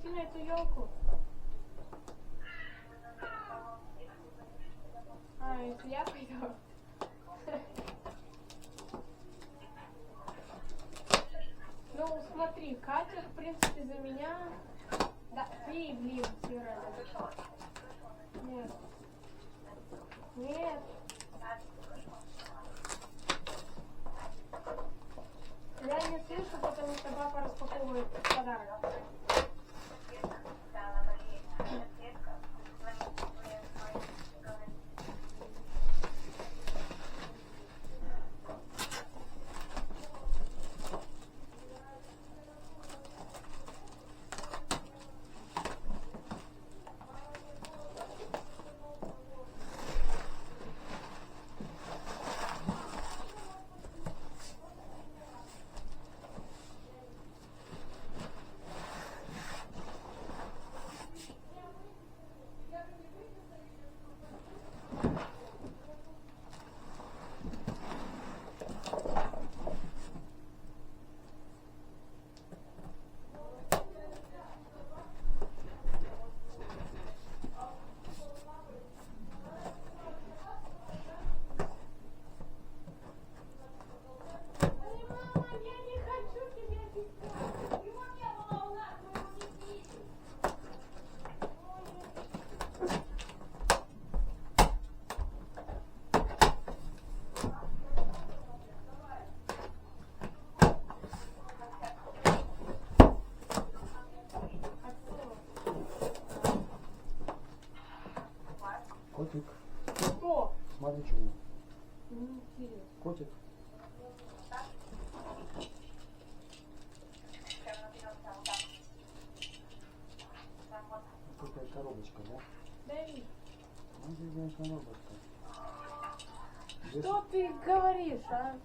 пойти на эту елку? А, это я пойду. Ну, смотри, катер, в принципе, за меня... Да, ты, блин, Сирена. Нет. Нет. Я не слышу, потому что папа распаковывает подарок. Котик. Что? Смотри, что у него. Неинтересно. Котик. Какая коробочка, да? Дави. Ну, ты знаешь, коробочка. Что ты говоришь, а?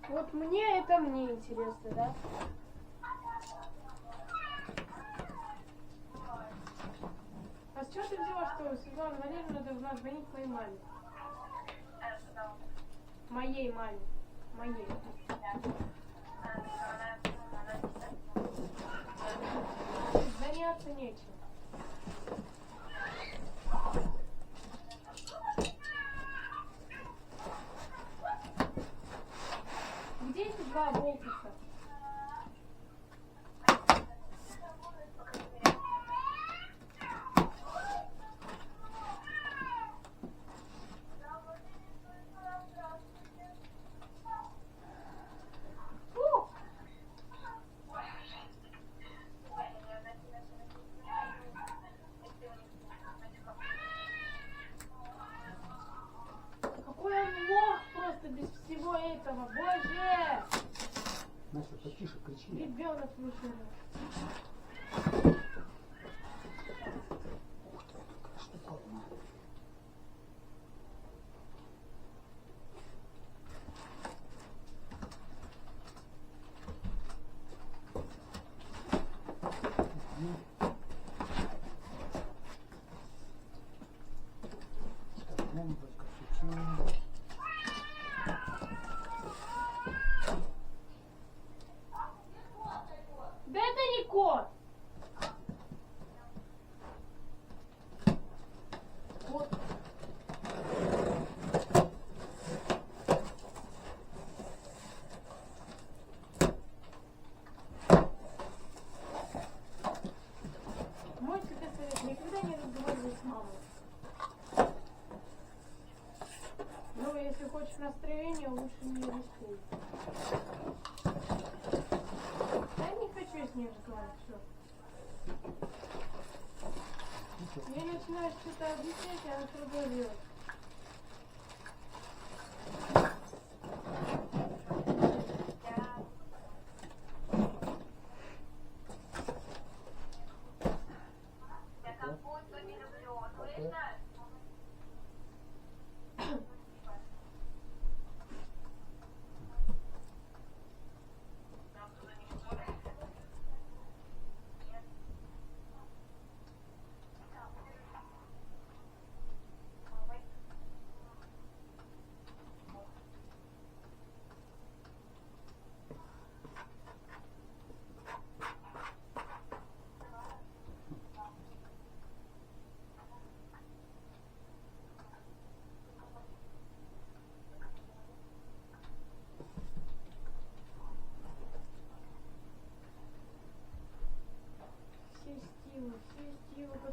Вот мне это мне интересно, да? А с чего ты взяла, что Светлана Валерьевна должна звонить моей маме? Моей маме. Моей. Заняться нечем. Где эти два болтика? Фу! Какой он лох просто без всего этого, боже! Настя, потише, кричи. Ребенок вышел. Ух ты, какая штуковина. Так, нам только включим. Да это не кот! Вот. Мой тебе совет: никогда не разговаривай с мамой. Ну, если хочешь настроение, лучше не рискуй. Да не хочу с ней разговаривать, все. Я начинаю что-то объяснять, и она другое делает.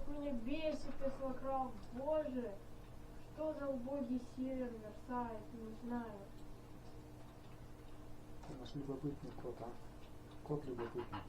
как меня бесит Теслакрафт, боже. Что за убогий сервер, сайт, не знаю. Це наш любопитний кот, а? Кот любопитний.